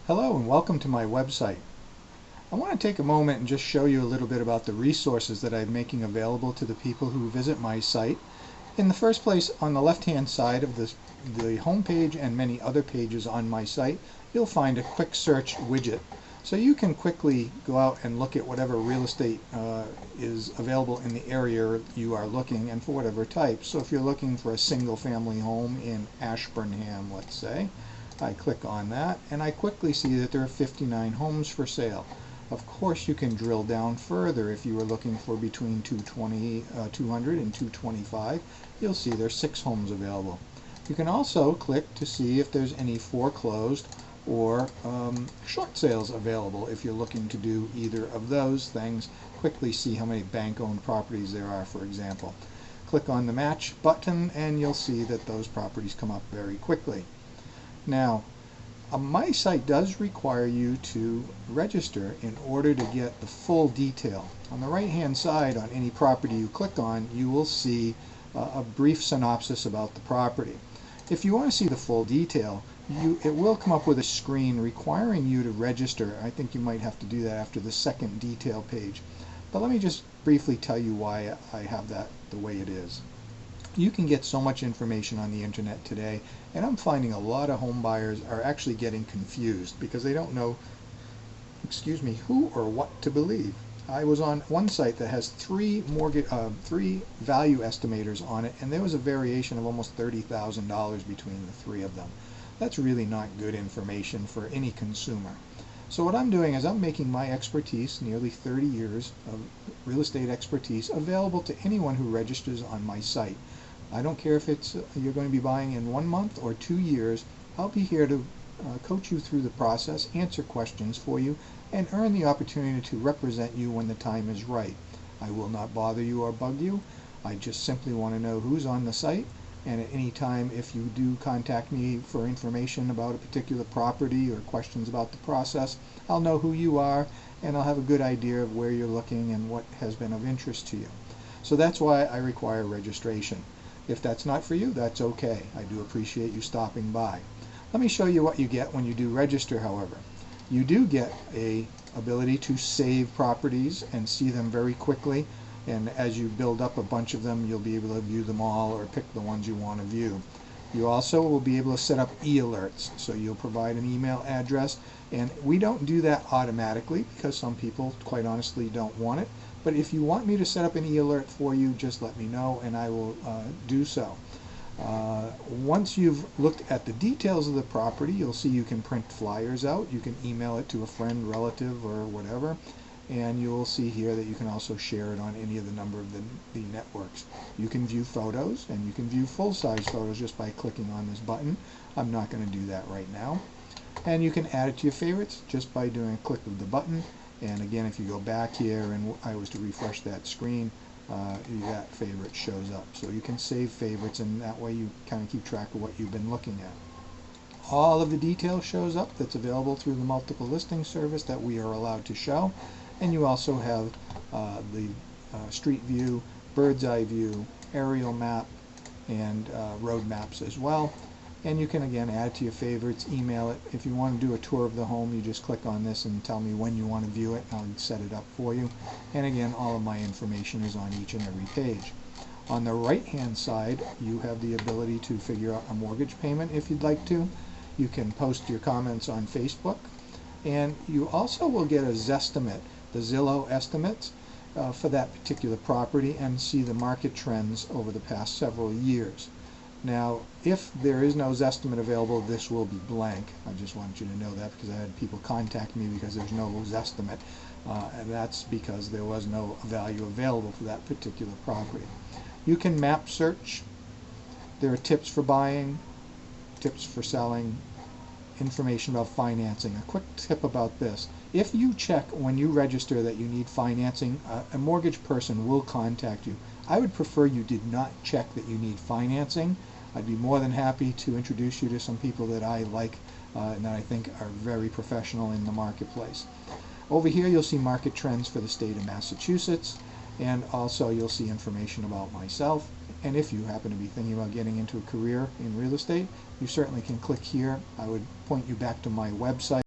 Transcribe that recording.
Hello and welcome to my website. I want to take a moment and just show you a little bit about the resources that I'm making available to the people who visit my site. In the first place, on the left-hand side of the home page and many other pages on my site, you'll find a quick search widget. So you can quickly go out and look at whatever real estate is available in the area you are looking, and for whatever type. So if you're looking for a single family home in Ashburnham, let's say, I click on that and I quickly see that there are 59 homes for sale. Of course, you can drill down further. If you were looking for between 200 and 225, you'll see there's 6 homes available. You can also click to see if there's any foreclosed or short sales available. If you're looking to do either of those things, quickly see how many bank-owned properties there are, for example. Click on the match button and you'll see that those properties come up very quickly. Now, my site does require you to register in order to get the full detail. On the right hand side, on any property you click on, you will see a brief synopsis about the property. If you want to see the full detail, it will come up with a screen requiring you to register. I think you might have to do that after the second detail page. But let me just briefly tell you why I have that the way it is. You can get so much information on the internet today, and I'm finding a lot of home buyers are actually getting confused because they don't know, who or what to believe. I was on one site that has three value estimators on it, and there was a variation of almost $30,000 between the 3 of them. That's really not good information for any consumer. So what I'm doing is I'm making my expertise, nearly 30 years of real estate expertise, available to anyone who registers on my site. I don't care if you're going to be buying in 1 month or 2 years. I'll be here to coach you through the process, answer questions for you, and earn the opportunity to represent you when the time is right. I will not bother you or bug you. I just simply want to know who's on the site, and at any time, if you do contact me for information about a particular property or questions about the process, I'll know who you are, and I'll have a good idea of where you're looking and what has been of interest to you. So that's why I require registration. If that's not for you, that's okay. I do appreciate you stopping by. Let me show you what you get when you do register, however. You do get an ability to save properties and see them very quickly. And as you build up a bunch of them, you'll be able to view them all or pick the ones you want to view. You also will be able to set up e-alerts. So you'll provide an email address, and we don't do that automatically because some people, quite honestly, don't want it. But if you want me to set up an e-alert for you, just let me know and I will do so. Once you've looked at the details of the property, you'll see you can print flyers out. You can email it to a friend, relative, or whatever. And you'll see here that you can also share it on any of the number of the networks. You can view photos, and you can view full-size photos just by clicking on this button. I'm not going to do that right now. And you can add it to your favorites just by doing a click of the button. And again, if you go back here and I was to refresh that screen, that favorite shows up. So you can save favorites, and that way you kind of keep track of what you've been looking at. All of the detail shows up that's available through the multiple listing service that we are allowed to show. And you also have the street view, bird's eye view, aerial map, and road maps as well. And you can again add to your favorites, email it. If you want to do a tour of the home, you just click on this and tell me when you want to view it, and I'll set it up for you. And again, all of my information is on each and every page. On the right hand side, you have the ability to figure out a mortgage payment if you'd like to. You can post your comments on Facebook, and you also will get a Zestimate, the Zillow estimates for that particular property, and see the market trends over the past several years. Now, if there is no Zestimate available, this will be blank. I just want you to know that because I had people contact me because there's no Zestimate, and that's because there was no value available for that particular property. You can map search. There are tips for buying, tips for selling, information about financing. A quick tip about this: if you check when you register that you need financing, a mortgage person will contact you. I would prefer you did not check that you need financing. I'd be more than happy to introduce you to some people that I like and that I think are very professional in the marketplace. Over here you'll see market trends for the state of Massachusetts, and also you'll see information about myself. And if you happen to be thinking about getting into a career in real estate, you certainly can click here. I would point you back to my website.